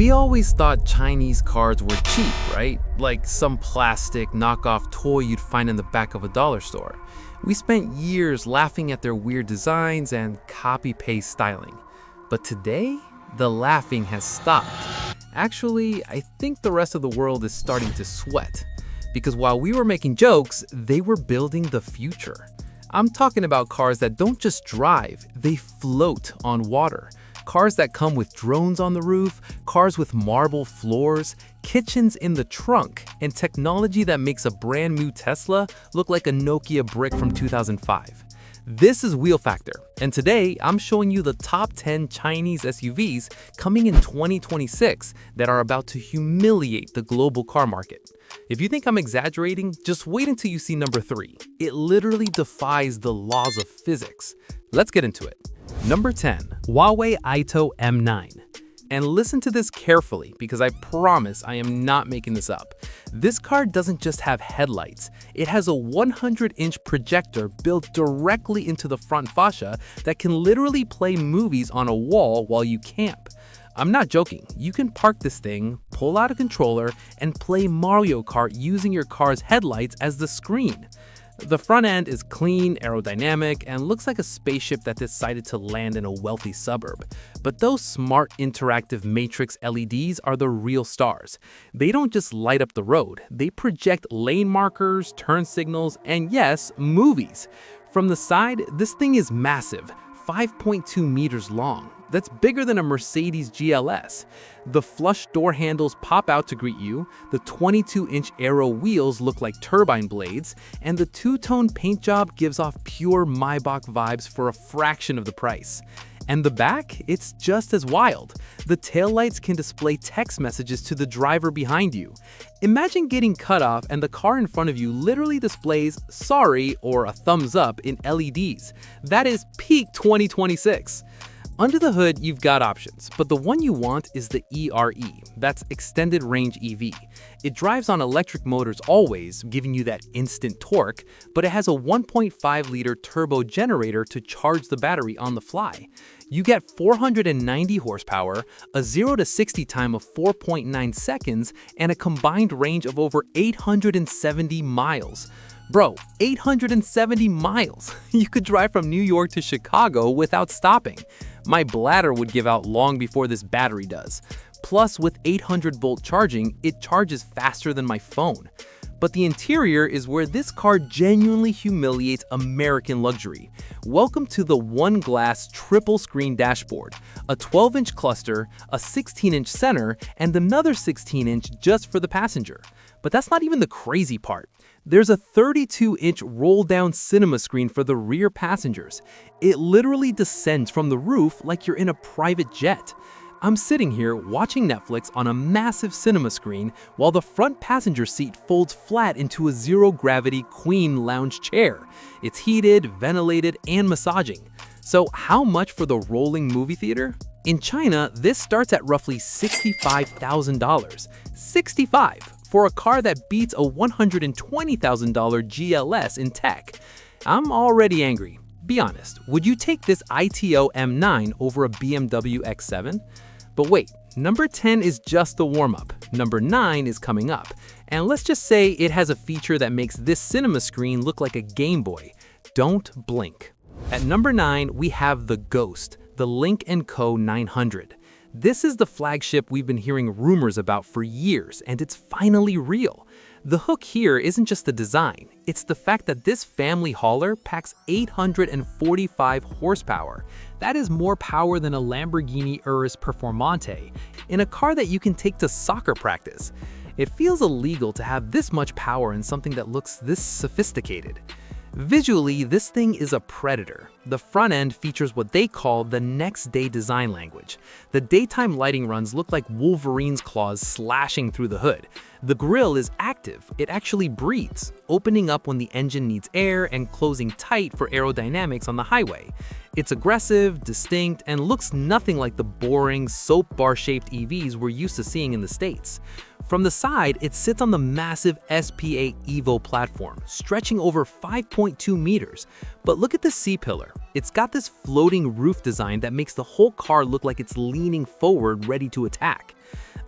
We always thought Chinese cars were cheap, right? Like some plastic knockoff toy you'd find in the back of a dollar store. We spent years laughing at their weird designs and copy-paste styling. But today, the laughing has stopped. Actually, I think the rest of the world is starting to sweat. Because while we were making jokes, they were building the future. I'm talking about cars that don't just drive, they float on water. Cars that come with drones on the roof, cars with marble floors, kitchens in the trunk, and technology that makes a brand new Tesla look like a Nokia brick from 2005. This is Wheel Factor, and today I'm showing you the top 10 Chinese SUVs coming in 2026 that are about to humiliate the global car market. If you think I'm exaggerating, just wait until you see number 3. It literally defies the laws of physics. Let's get into it. Number 10. Huawei Aito M9. And listen to this carefully because I promise I am not making this up. This car doesn't just have headlights, it has a 100-inch projector built directly into the front fascia that can literally play movies on a wall while you camp. I'm not joking, you can park this thing, pull out a controller, and play Mario Kart using your car's headlights as the screen. The front end is clean, aerodynamic, and looks like a spaceship that decided to land in a wealthy suburb. But those smart interactive matrix LEDs are the real stars. They don't just light up the road, they project lane markers, turn signals, and yes, movies. From the side, this thing is massive, 5.2 meters long. That's bigger than a Mercedes GLS. The flush door handles pop out to greet you, the 22-inch aero wheels look like turbine blades, and the two-tone paint job gives off pure Maybach vibes for a fraction of the price. And the back? It's just as wild. The taillights can display text messages to the driver behind you. Imagine getting cut off and the car in front of you literally displays "sorry" or a thumbs up in LEDs. That is peak 2026. Under the hood, you've got options, but the one you want is the ERE, that's Extended Range EV. It drives on electric motors always, giving you that instant torque, but it has a 1.5-liter turbo generator to charge the battery on the fly. You get 490 horsepower, a 0 to 60 time of 4.9 seconds, and a combined range of over 870 miles. Bro, 870 miles! You could drive from New York to Chicago without stopping. My bladder would give out long before this battery does. Plus, with 800-volt charging, it charges faster than my phone. But the interior is where this car genuinely humiliates American luxury. Welcome to the one-glass triple-screen dashboard, a 12-inch cluster, a 16-inch center, and another 16-inch just for the passenger. But that's not even the crazy part. There's a 32-inch roll-down cinema screen for the rear passengers. It literally descends from the roof like you're in a private jet. I'm sitting here watching Netflix on a massive cinema screen while the front passenger seat folds flat into a zero-gravity queen lounge chair. It's heated, ventilated, and massaging. So how much for the rolling movie theater? In China, this starts at roughly $65,000. 65 for a car that beats a $120,000 GLS in tech. I'm already angry. Be honest, would you take this Aito M9 over a BMW X7? But wait, number 10 is just the warm-up. Number 9 is coming up. And let's just say it has a feature that makes this cinema screen look like a Game Boy. Don't blink. At number 9, we have the Ghost, the Lynk & Co 900. This is the flagship we've been hearing rumors about for years, and it's finally real. The hook here isn't just the design, it's the fact that this family hauler packs 845 horsepower. That is more power than a Lamborghini Urus Performante, in a car that you can take to soccer practice. It feels illegal to have this much power in something that looks this sophisticated. Visually, this thing is a predator. The front end features what they call the next day design language. The daytime lighting runs look like Wolverine's claws slashing through the hood. The grille is active, it actually breathes, opening up when the engine needs air and closing tight for aerodynamics on the highway. It's aggressive, distinct, and looks nothing like the boring, soap bar-shaped EVs we're used to seeing in the States. From the side, it sits on the massive SPA Evo platform, stretching over 5.2 meters. But look at the C-pillar. It's got this floating roof design that makes the whole car look like it's leaning forward, ready to attack.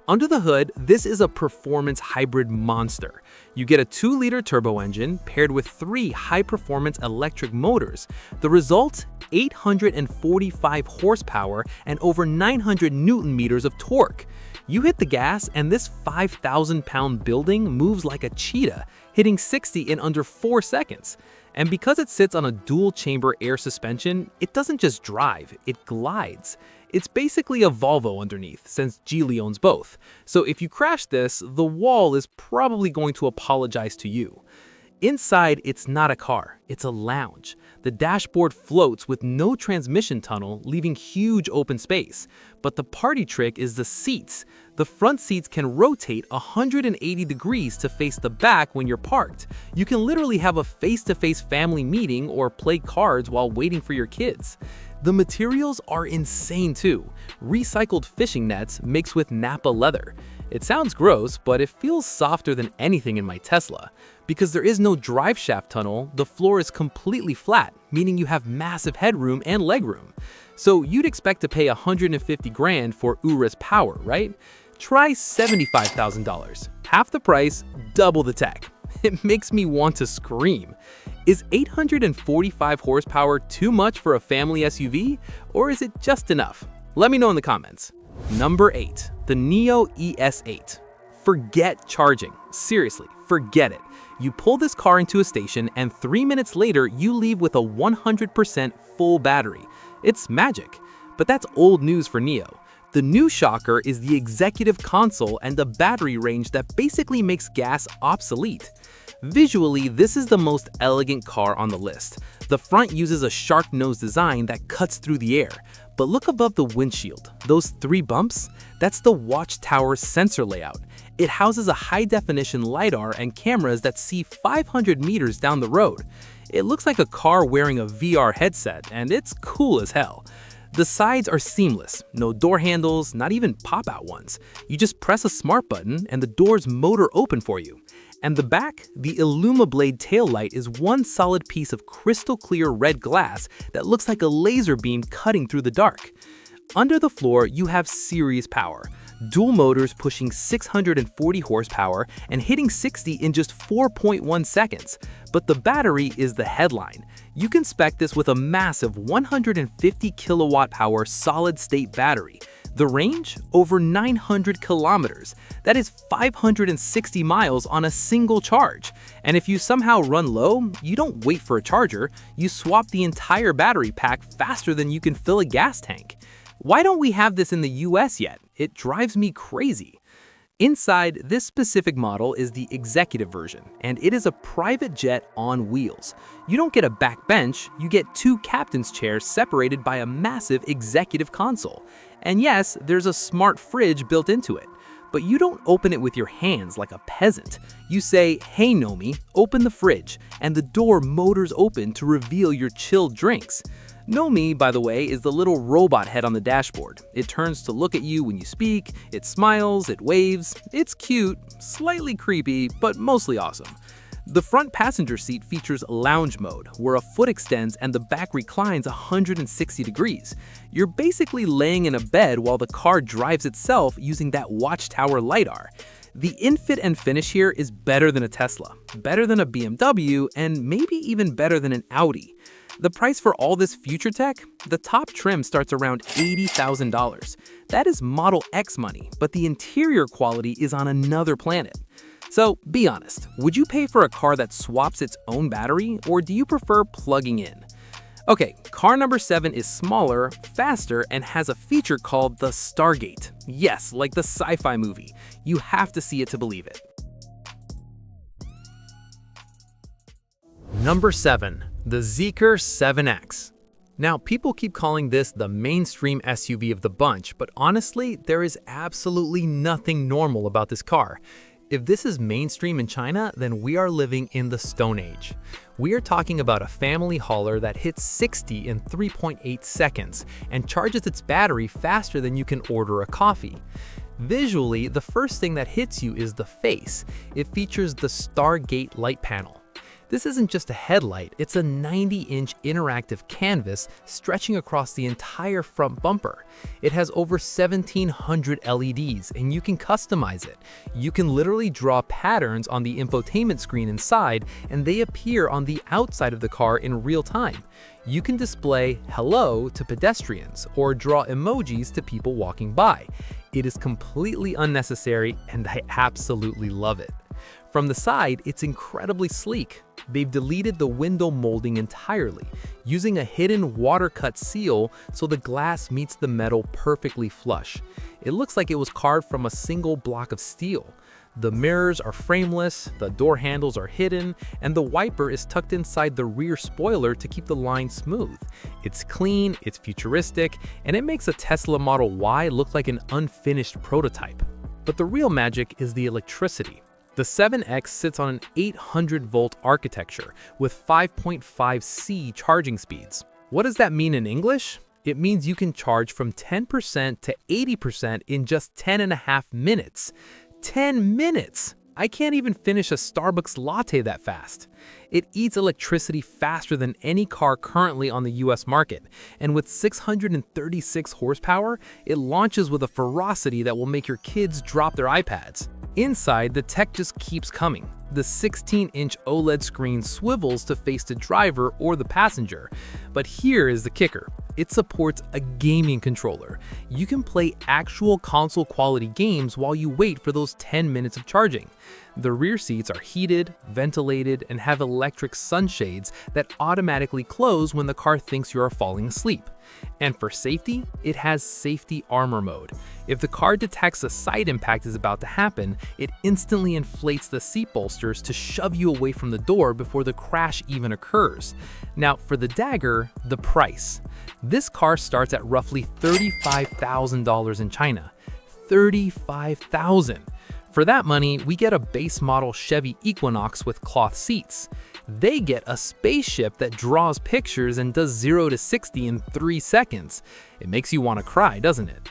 Under the hood, this is a performance hybrid monster. You get a 2-liter turbo engine paired with 3 high-performance electric motors. The result? 845 horsepower and over 900 newton meters of torque. You hit the gas and this 5,000-pound building moves like a cheetah, hitting 60 in under 4 seconds. And because it sits on a dual-chamber air suspension, it doesn't just drive, it glides. It's basically a Volvo underneath, since Geely owns both. So if you crash this, the wall is probably going to apologize to you. Inside, it's not a car, it's a lounge. The dashboard floats with no transmission tunnel, leaving huge open space. But the party trick is the seats. The front seats can rotate 180 degrees to face the back when you're parked. You can literally have a face-to-face family meeting or play cards while waiting for your kids. The materials are insane too. Recycled fishing nets mixed with Nappa leather. It sounds gross, but it feels softer than anything in my Tesla. Because there is no drive shaft tunnel, the floor is completely flat, meaning you have massive headroom and legroom. So you'd expect to pay $150,000 for Urus power, right? Try $75,000. Half the price, double the tech. It makes me want to scream. Is 845 horsepower too much for a family SUV, or is it just enough? Let me know in the comments. Number 8, the NIO ES8. Forget charging. Seriously, forget it. You pull this car into a station and 3 minutes later, you leave with a 100% full battery. It's magic. But that's old news for NIO. The new shocker is the executive console and the battery range that basically makes gas obsolete. Visually, this is the most elegant car on the list. The front uses a shark nose design that cuts through the air. But look above the windshield. Those 3 bumps? That's the Watchtower sensor layout. It houses a high-definition LiDAR and cameras that see 500 meters down the road. It looks like a car wearing a VR headset, and it's cool as hell. The sides are seamless, no door handles, not even pop-out ones. You just press a smart button and the doors motor open for you. And the back, the IllumiBlade taillight is one solid piece of crystal clear red glass that looks like a laser beam cutting through the dark. Under the floor, you have serious power. Dual motors pushing 640 horsepower and hitting 60 in just 4.1 seconds. But the battery is the headline. You can spec this with a massive 150 kilowatt hour solid-state battery. The range? Over 900 kilometers. That is 560 miles on a single charge. And if you somehow run low, you don't wait for a charger, you swap the entire battery pack faster than you can fill a gas tank. Why don't we have this in the US yet? It drives me crazy. Inside, this specific model is the executive version, and it is a private jet on wheels. You don't get a back bench, you get 2 captain's chairs separated by a massive executive console. And yes, there's a smart fridge built into it. But you don't open it with your hands like a peasant. You say, "Hey Nomi, open the fridge," and the door motors open to reveal your chilled drinks. Nomi, by the way, is the little robot head on the dashboard. It turns to look at you when you speak, it smiles, it waves. It's cute, slightly creepy, but mostly awesome. The front passenger seat features lounge mode, where a foot extends and the back reclines 160 degrees. You're basically laying in a bed while the car drives itself using that Watchtower LiDAR. The infit and finish here is better than a Tesla, better than a BMW, and maybe even better than an Audi. The price for all this future tech? The top trim starts around $80,000. That is Model X money, but the interior quality is on another planet. So be honest, would you pay for a car that swaps its own battery, or do you prefer plugging in? Okay, car number 7 is smaller, faster, and has a feature called the Stargate. Yes, like the sci-fi movie. You have to see it to believe it. Number 7, the Zeekr 7X. Now, people keep calling this the mainstream SUV of the bunch, but honestly, there is absolutely nothing normal about this car. If this is mainstream in China, then we are living in the Stone Age. We are talking about a family hauler that hits 60 in 3.8 seconds and charges its battery faster than you can order a coffee. Visually, the first thing that hits you is the face. It features the Stargate light panel. This isn't just a headlight, it's a 90-inch interactive canvas stretching across the entire front bumper. It has over 1,700 LEDs, and you can customize it. You can literally draw patterns on the infotainment screen inside, and they appear on the outside of the car in real time. You can display "hello" to pedestrians or draw emojis to people walking by. It is completely unnecessary, and I absolutely love it. From the side, it's incredibly sleek. They've deleted the window molding entirely, using a hidden water-cut seal so the glass meets the metal perfectly flush. It looks like it was carved from a single block of steel. The mirrors are frameless, the door handles are hidden, and the wiper is tucked inside the rear spoiler to keep the line smooth. It's clean, it's futuristic, and it makes a Tesla Model Y look like an unfinished prototype. But the real magic is the electricity. The 7X sits on an 800-volt architecture with 5.5C charging speeds. What does that mean in English? It means you can charge from 10% to 80% in just 10.5 minutes. 10 minutes! I can't even finish a Starbucks latte that fast. It eats electricity faster than any car currently on the US market, and with 636 horsepower, it launches with a ferocity that will make your kids drop their iPads. Inside, the tech just keeps coming. The 16-inch OLED screen swivels to face the driver or the passenger. But here is the kicker. It supports a gaming controller. You can play actual console-quality games while you wait for those 10 minutes of charging. The rear seats are heated, ventilated, and have electric sunshades that automatically close when the car thinks you are falling asleep. And for safety, it has safety armor mode. If the car detects a side impact is about to happen, it instantly inflates the seat bolsters to shove you away from the door before the crash even occurs. Now, for the Dagger, the price. This car starts at roughly $35,000 in China. $35,000. For that money, we get a base model Chevy Equinox with cloth seats. They get a spaceship that draws pictures and does 0 to 60 in 3 seconds. It makes you want to cry, doesn't it?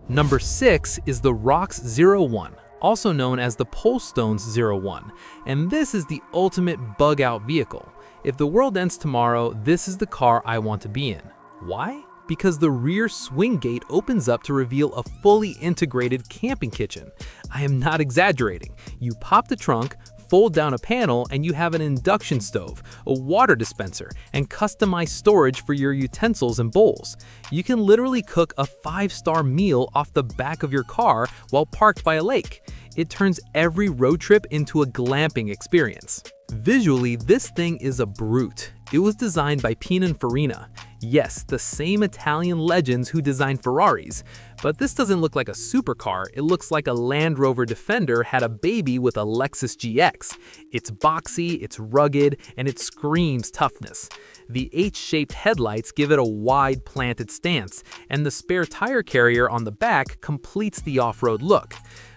Number 6 is the Rox 01, also known as the Poleston's 01, and this is the ultimate bug-out vehicle. If the world ends tomorrow, this is the car I want to be in. Why? Because the rear swing gate opens up to reveal a fully integrated camping kitchen. I am not exaggerating. You pop the trunk, fold down a panel, and you have an induction stove, a water dispenser, and customized storage for your utensils and bowls. You can literally cook a 5-star meal off the back of your car while parked by a lake. It turns every road trip into a glamping experience. Visually, this thing is a brute. It was designed by Pininfarina. Yes, the same Italian legends who designed Ferraris. But this doesn't look like a supercar, it looks like a Land Rover Defender had a baby with a Lexus GX. It's boxy, it's rugged, and it screams toughness. The H-shaped headlights give it a wide planted stance, and the spare tire carrier on the back completes the off-road look.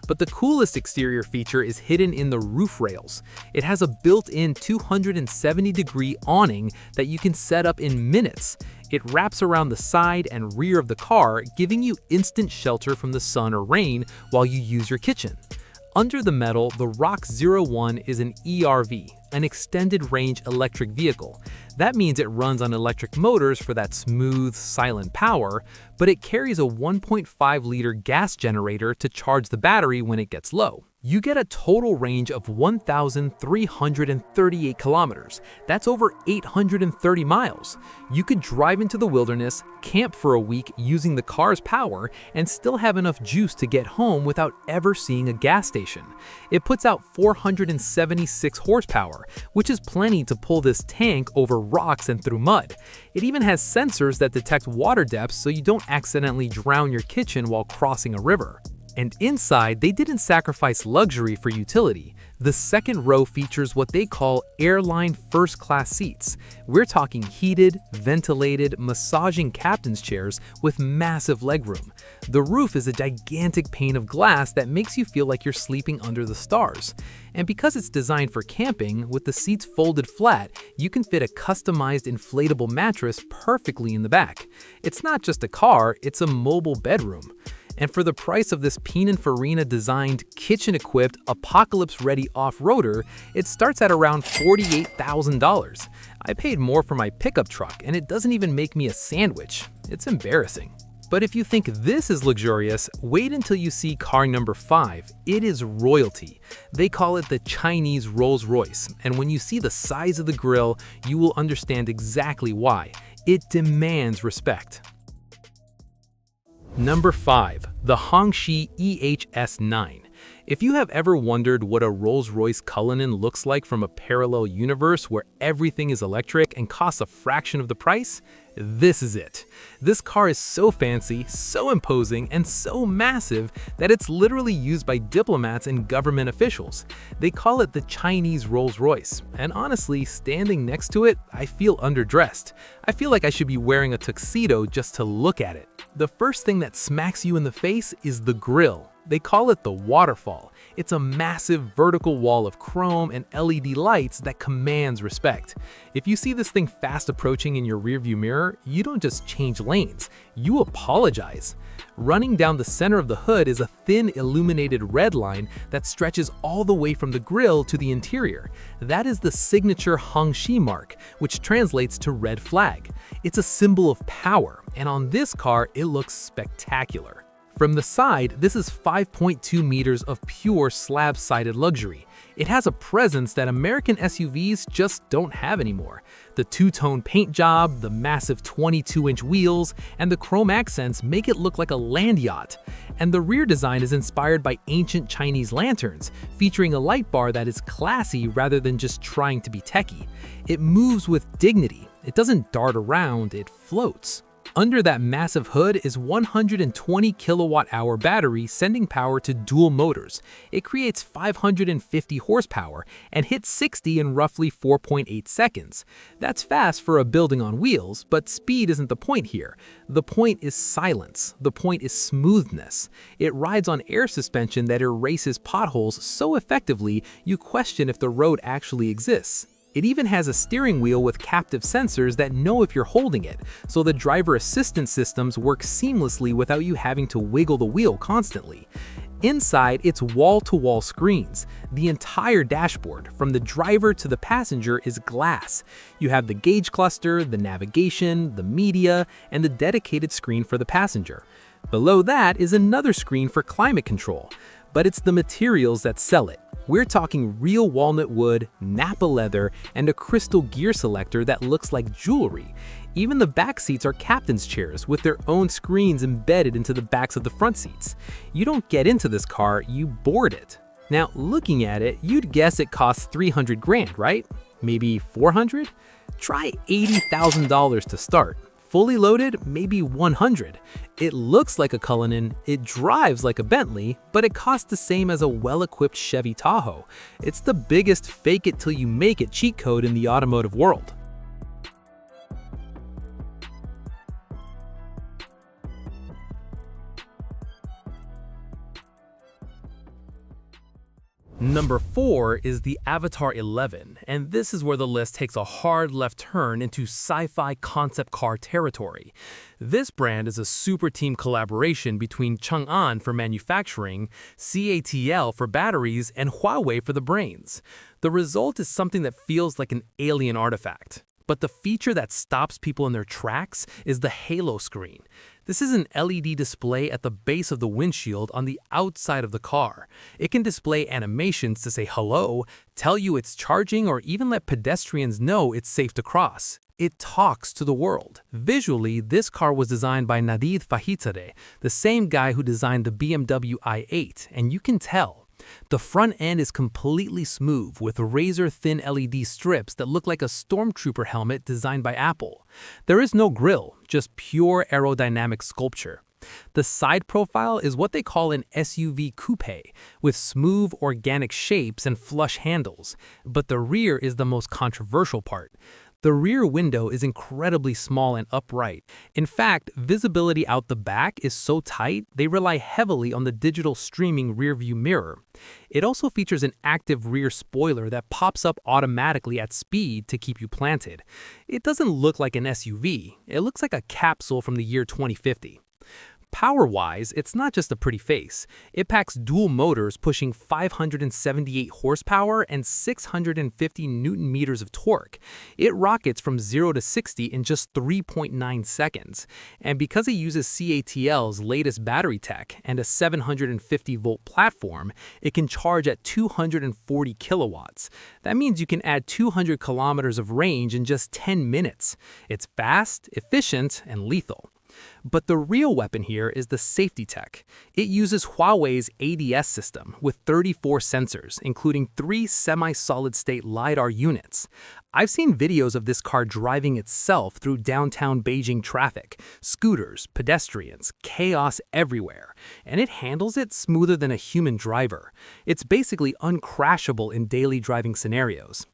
But the coolest exterior feature is hidden in the roof rails. It has a built-in 270-degree awning that you can set up in minutes. It wraps around the side and rear of the car, giving you instant shelter from the sun or rain while you use your kitchen. Under the metal, the Rox 01 is an ERV, an extended range electric vehicle. That means it runs on electric motors for that smooth, silent power, but it carries a 1.5-liter gas generator to charge the battery when it gets low. You get a total range of 1,338 kilometers. That's over 830 miles. You could drive into the wilderness, camp for a week using the car's power, and still have enough juice to get home without ever seeing a gas station. It puts out 476 horsepower, which is plenty to pull this tank over rocks and through mud. It even has sensors that detect water depths so you don't accidentally drown your kitchen while crossing a river. And inside, they didn't sacrifice luxury for utility. The second row features what they call airline first-class seats. We're talking heated, ventilated, massaging captain's chairs with massive legroom. The roof is a gigantic pane of glass that makes you feel like you're sleeping under the stars. And because it's designed for camping, with the seats folded flat, you can fit a customized inflatable mattress perfectly in the back. It's not just a car, it's a mobile bedroom. And for the price of this Pininfarina designed, kitchen-equipped, apocalypse-ready off-roader, it starts at around $48,000. I paid more for my pickup truck, and it doesn't even make me a sandwich. It's embarrassing. But if you think this is luxurious, wait until you see car number 5. It is royalty. They call it the Chinese Rolls-Royce, and when you see the size of the grille, you will understand exactly why. It demands respect. Number 5. The Hongqi EHS9. If you have ever wondered what a Rolls-Royce Cullinan looks like from a parallel universe where everything is electric and costs a fraction of the price, this is it. This car is so fancy, so imposing, and so massive that it's literally used by diplomats and government officials. They call it the Chinese Rolls-Royce, and honestly, standing next to it, I feel underdressed. I feel like I should be wearing a tuxedo just to look at it. The first thing that smacks you in the face is the grille. They call it the waterfall. It's a massive vertical wall of chrome and LED lights that commands respect. If you see this thing fast approaching in your rearview mirror, you don't just change lanes, you apologize. Running down the center of the hood is a thin illuminated red line that stretches all the way from the grille to the interior. That is the signature Hongqi mark, which translates to red flag. It's a symbol of power, and on this car, it looks spectacular. From the side, this is 5.2 meters of pure slab-sided luxury. It has a presence that American SUVs just don't have anymore. The two-tone paint job, the massive 22-inch wheels, and the chrome accents make it look like a land yacht. And the rear design is inspired by ancient Chinese lanterns, featuring a light bar that is classy rather than just trying to be techy. It moves with dignity. It doesn't dart around, it floats. Under that massive hood is 120 kilowatt-hour battery sending power to dual motors. It creates 550 horsepower and hits 60 in roughly 4.8 seconds. That's fast for a building on wheels, but speed isn't the point here. The point is silence. The point is smoothness. It rides on air suspension that erases potholes so effectively you question if the road actually exists. It even has a steering wheel with captive sensors that know if you're holding it, so the driver assistance systems work seamlessly without you having to wiggle the wheel constantly. Inside, it's wall-to-wall screens. The entire dashboard, from the driver to the passenger, is glass. You have the gauge cluster, the navigation, the media, and the dedicated screen for the passenger. Below that is another screen for climate control. But it's the materials that sell it. We're talking real walnut wood, Nappa leather, and a crystal gear selector that looks like jewelry. Even the back seats are captain's chairs with their own screens embedded into the backs of the front seats. You don't get into this car, you board it. Now, looking at it, you'd guess it costs $300 grand, right? Maybe $400? Try $80,000 to start. Fully loaded, maybe $100. It looks like a Cullinan, it drives like a Bentley, but it costs the same as a well-equipped Chevy Tahoe. It's the biggest fake-it-till-you-make-it cheat code in the automotive world. Number 4 is the Avatar 11, and this is where the list takes a hard left turn into sci-fi concept car territory. This brand is a super team collaboration between Chang'an for manufacturing, CATL for batteries, and Huawei for the brains. The result is something that feels like an alien artifact. But the feature that stops people in their tracks is the halo screen. This is an LED display at the base of the windshield on the outside of the car. It can display animations to say hello, tell you it's charging, or even let pedestrians know it's safe to cross. It talks to the world. Visually, this car was designed by Nadeed Fahizadeh, the same guy who designed the BMW i8, and you can tell. The front end is completely smooth with razor-thin LED strips that look like a stormtrooper helmet designed by Apple. There is no grille, just pure aerodynamic sculpture. The side profile is what they call an SUV coupe, with smooth, organic shapes and flush handles. But the rear is the most controversial part. The rear window is incredibly small and upright. In fact, visibility out the back is so tight, they rely heavily on the digital streaming rearview mirror. It also features an active rear spoiler that pops up automatically at speed to keep you planted. It doesn't look like an SUV, it looks like a capsule from the year 2050. Power-wise, it's not just a pretty face. It packs dual motors pushing 578 horsepower and 650 newton meters of torque. It rockets from 0 to 60 in just 3.9 seconds. And because it uses CATL's latest battery tech and a 750-volt platform, it can charge at 240 kilowatts. That means you can add 200 kilometers of range in just 10 minutes. It's fast, efficient, and lethal. But the real weapon here is the safety tech. It uses Huawei's ADS system with 34 sensors, including 3 semi-solid-state LiDAR units. I've seen videos of this car driving itself through downtown Beijing traffic, scooters, pedestrians, chaos everywhere, and it handles it smoother than a human driver. It's basically uncrashable in daily driving scenarios.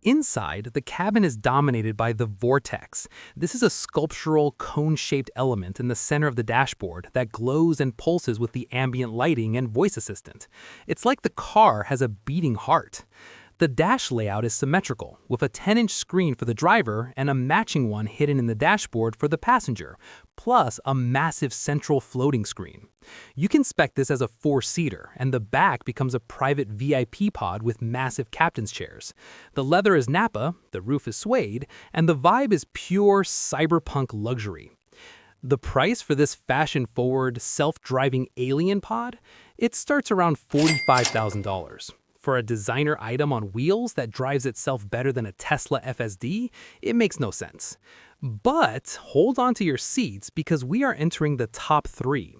Inside, the cabin is dominated by the Vortex. This is a sculptural, cone-shaped element in the center of the dashboard that glows and pulses with the ambient lighting and voice assistant. It's like the car has a beating heart. The dash layout is symmetrical, with a 10-inch screen for the driver and a matching one hidden in the dashboard for the passenger, plus a massive central floating screen. You can spec this as a 4-seater, and the back becomes a private VIP pod with massive captain's chairs. The leather is Nappa, the roof is suede, and the vibe is pure cyberpunk luxury. The price for this fashion-forward, self-driving alien pod? It starts around $45,000. For a designer item on wheels that drives itself better than a Tesla FSD, it makes no sense. But hold on to your seats because we are entering the top 3.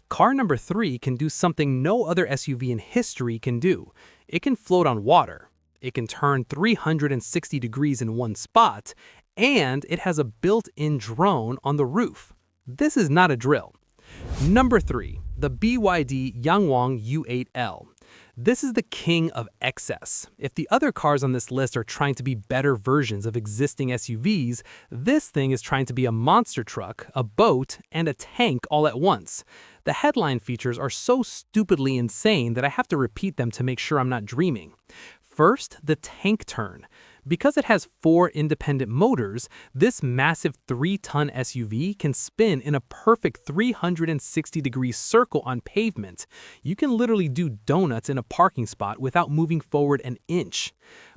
Car number 3 can do something no other SUV in history can do. It can float on water, it can turn 360 degrees in one spot, and it has a built-in drone on the roof. This is not a drill. Number 3, the BYD Yangwang U8L. This is the king of excess. If the other cars on this list are trying to be better versions of existing SUVs, this thing is trying to be a monster truck, a boat, and a tank all at once. The headline features are so stupidly insane that I have to repeat them to make sure I'm not dreaming. First, the tank turn. Because it has 4 independent motors, this massive 3-ton SUV can spin in a perfect 360-degree circle on pavement. You can literally do donuts in a parking spot without moving forward an inch.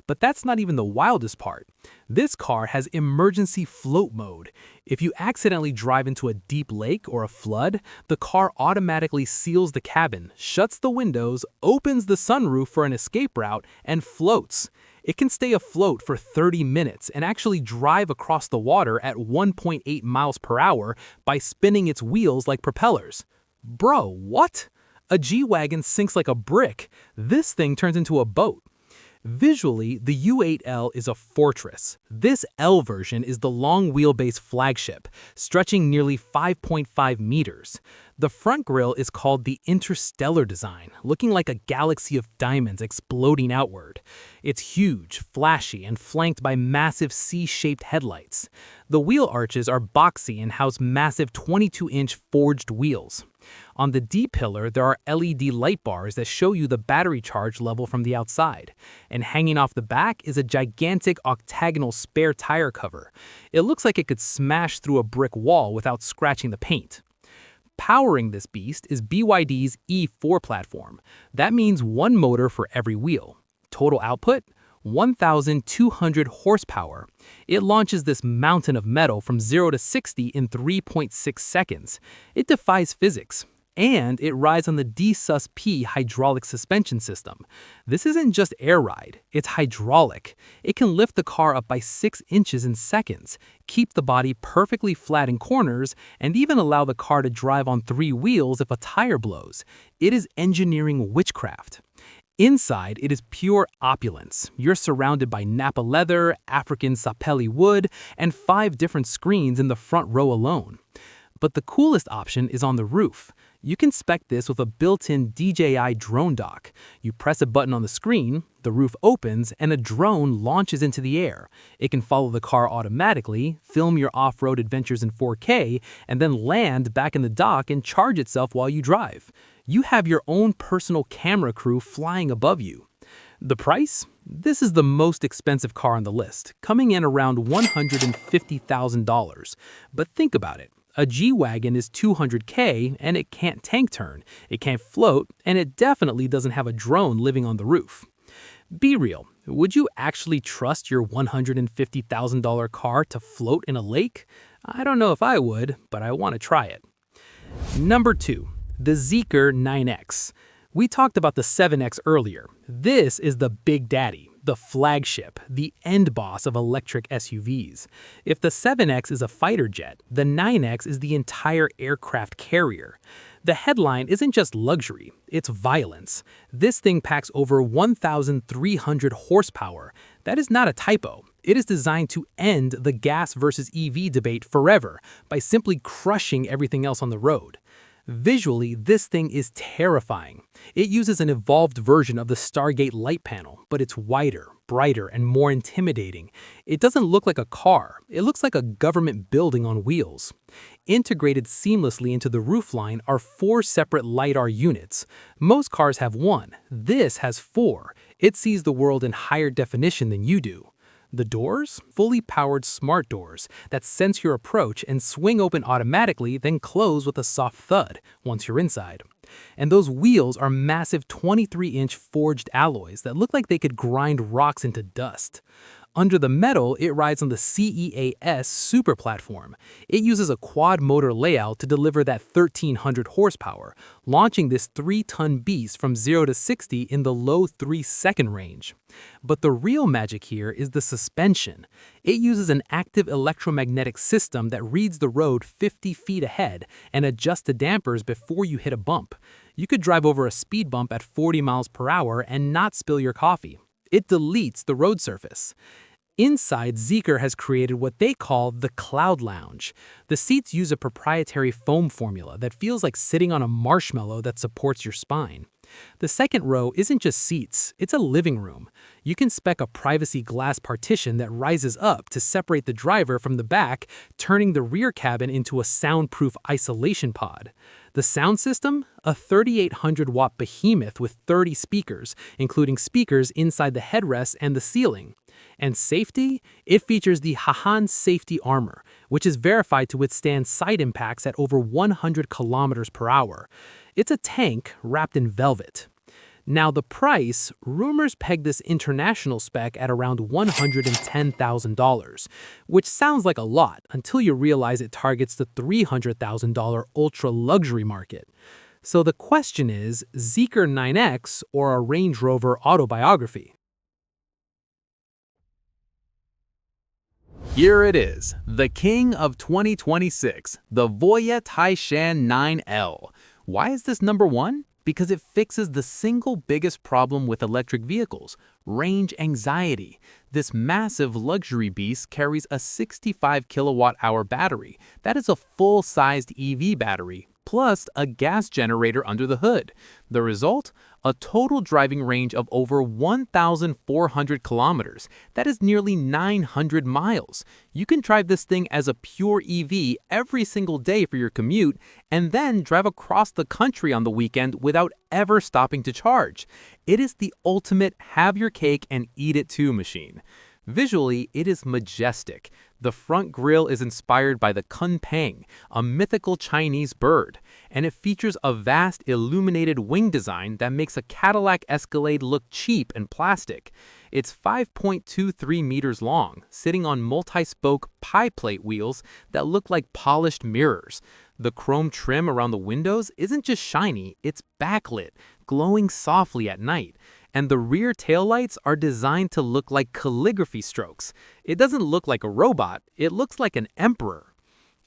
But that's not even the wildest part. This car has emergency float mode. If you accidentally drive into a deep lake or a flood, the car automatically seals the cabin, shuts the windows, opens the sunroof for an escape route, and floats. It can stay afloat for 30 minutes and actually drive across the water at 1.8 miles per hour by spinning its wheels like propellers. Bro, what? A G-Wagon sinks like a brick. This thing turns into a boat. Visually, the U8L is a fortress. This L version is the long wheelbase flagship, stretching nearly 5.5 meters. The front grille is called the Interstellar design, looking like a galaxy of diamonds exploding outward. It's huge, flashy, and flanked by massive C-shaped headlights. The wheel arches are boxy and house massive 22-inch forged wheels. On the D-pillar, there are LED light bars that show you the battery charge level from the outside. And hanging off the back is a gigantic octagonal spare tire cover. It looks like it could smash through a brick wall without scratching the paint. Powering this beast is BYD's E4 platform. That means 1 motor for every wheel. Total output? 1,200 horsepower. It launches this mountain of metal from 0 to 60 in 3.6 seconds. It defies physics. And it rides on the D-Sus-P hydraulic suspension system. This isn't just air ride, it's hydraulic. It can lift the car up by 6 inches in seconds, keep the body perfectly flat in corners, and even allow the car to drive on 3 wheels if a tire blows. It is engineering witchcraft. Inside, it is pure opulence. You're surrounded by Nappa leather, African sapelli wood, and 5 different screens in the front row alone. But the coolest option is on the roof. You can spec this with a built-in DJI drone dock. You press a button on the screen, the roof opens, and a drone launches into the air. It can follow the car automatically, film your off-road adventures in 4K, and then land back in the dock and charge itself while you drive. You have your own personal camera crew flying above you. The price? This is the most expensive car on the list, coming in around $150,000. But think about it. A G-Wagon is 200K and it can't tank turn, it can't float, and it definitely doesn't have a drone living on the roof. Be real, would you actually trust your $150,000 car to float in a lake? I don't know if I would, but I want to try it. Number 2. The Zeekr 9X. We talked about the 7X earlier. This is the big daddy, the flagship, the end boss of electric SUVs. If the 7X is a fighter jet, the 9X is the entire aircraft carrier. The headline isn't just luxury, it's violence. This thing packs over 1,300 horsepower. That is not a typo. It is designed to end the gas versus EV debate forever by simply crushing everything else on the road. Visually, this thing is terrifying. It uses an evolved version of the Stargate light panel, but it's wider, brighter, and more intimidating. It doesn't look like a car, it looks like a government building on wheels. Integrated seamlessly into the roofline are 4 separate LiDAR units. Most cars have 1. This has 4. It sees the world in higher definition than you do. The doors? Fully powered smart doors that sense your approach and swing open automatically, then close with a soft thud once you're inside. And those wheels are massive 23-inch forged alloys that look like they could grind rocks into dust. Under the metal, it rides on the CEAS Super platform. It uses a quad-motor layout to deliver that 1,300 horsepower, launching this 3-ton beast from 0 to 60 in the low 3-second range. But the real magic here is the suspension. It uses an active electromagnetic system that reads the road 50 feet ahead and adjusts the dampers before you hit a bump. You could drive over a speed bump at 40 miles per hour and not spill your coffee. It deletes the road surface. Inside, Zeekr has created what they call the Cloud Lounge. The seats use a proprietary foam formula that feels like sitting on a marshmallow that supports your spine. The second row isn't just seats, it's a living room. You can spec a privacy glass partition that rises up to separate the driver from the back, turning the rear cabin into a soundproof isolation pod. The sound system? A 3,800-watt behemoth with 30 speakers, including speakers inside the headrest and the ceiling. And safety? It features the Hahan Safety Armor, which is verified to withstand side impacts at over 100 kilometers per hour. It's a tank wrapped in velvet. Now the price, rumors peg this international spec at around $110,000, which sounds like a lot until you realize it targets the $300,000 ultra-luxury market. So the question is, Zeekr 9X or a Range Rover autobiography? Here it is, the king of 2026, the Voyah Taishan 9L. Why is this number 1? Because it fixes the single biggest problem with electric vehicles, range anxiety. This massive luxury beast carries a 65 kilowatt-hour battery. That is a full-sized EV battery, plus a gas generator under the hood. The result? A total driving range of over 1,400 kilometers. That is nearly 900 miles. You can drive this thing as a pure EV every single day for your commute, and then drive across the country on the weekend without ever stopping to charge. It is the ultimate have your cake and eat it too machine. Visually, it is majestic. The front grille is inspired by the Kunpeng, a mythical Chinese bird, and it features a vast illuminated wing design that makes a Cadillac Escalade look cheap and plastic. It's 5.23 meters long, sitting on multi-spoke pie plate wheels that look like polished mirrors. The chrome trim around the windows isn't just shiny, it's backlit, glowing softly at night. And the rear taillights are designed to look like calligraphy strokes. It doesn't look like a robot, it looks like an emperor.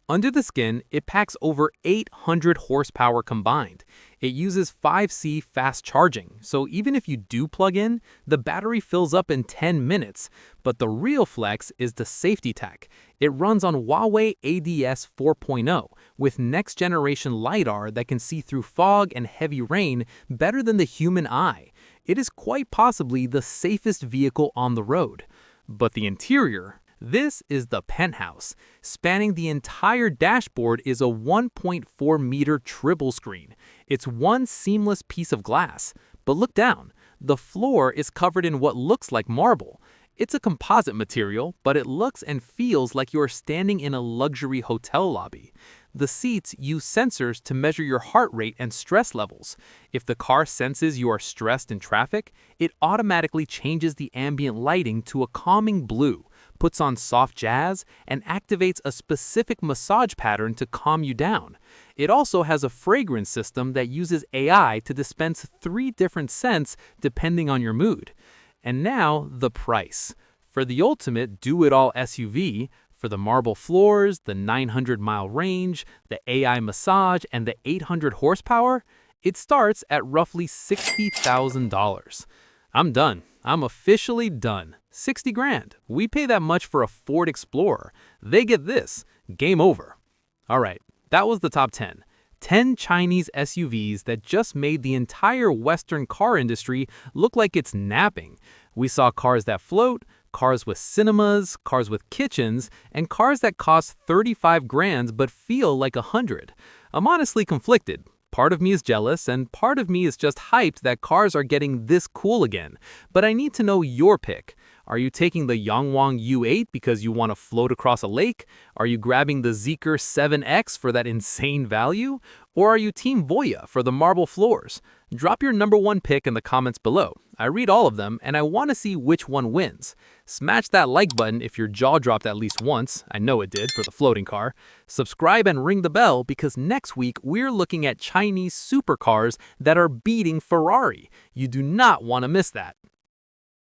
Under the skin, it packs over 800 horsepower combined. It uses 5C fast charging, so even if you do plug in, the battery fills up in 10 minutes. But the real flex is the safety tech. It runs on Huawei ADS 4.0 with next-generation LiDAR that can see through fog and heavy rain better than the human eye. It is quite possibly the safest vehicle on the road. But the interior? This is the penthouse. Spanning the entire dashboard is a 1.4-meter triple screen. It's one seamless piece of glass. But look down. The floor is covered in what looks like marble. It's a composite material, but it looks and feels like you are standing in a luxury hotel lobby. The seats use sensors to measure your heart rate and stress levels. If the car senses you are stressed in traffic, it automatically changes the ambient lighting to a calming blue, puts on soft jazz, and activates a specific massage pattern to calm you down. It also has a fragrance system that uses AI to dispense 3 different scents depending on your mood. And now, the price. For the ultimate do-it-all SUV, for the marble floors, the 900-mile range, the AI massage, and the 800 horsepower, it starts at roughly $60,000. I'm done. I'm officially done. 60 grand. We pay that much for a Ford Explorer. They get this. Game over. All right, that was the top 10. 10 Chinese SUVs that just made the entire Western car industry look like it's napping. We saw cars that float, cars with cinemas, cars with kitchens, and cars that cost 35 grand but feel like 100. I'm honestly conflicted. Part of me is jealous, and part of me is just hyped that cars are getting this cool again. But I need to know your pick. Are you taking the Yangwang U8 because you want to float across a lake? Are you grabbing the Zeekr 7X for that insane value? Or are you Team Voya for the marble floors? Drop your number 1 pick in the comments below. I read all of them, and I want to see which one wins. Smash that like button if your jaw dropped at least once. I know it did for the floating car. Subscribe and ring the bell because next week we're looking at Chinese supercars that are beating Ferrari. You do not want to miss that.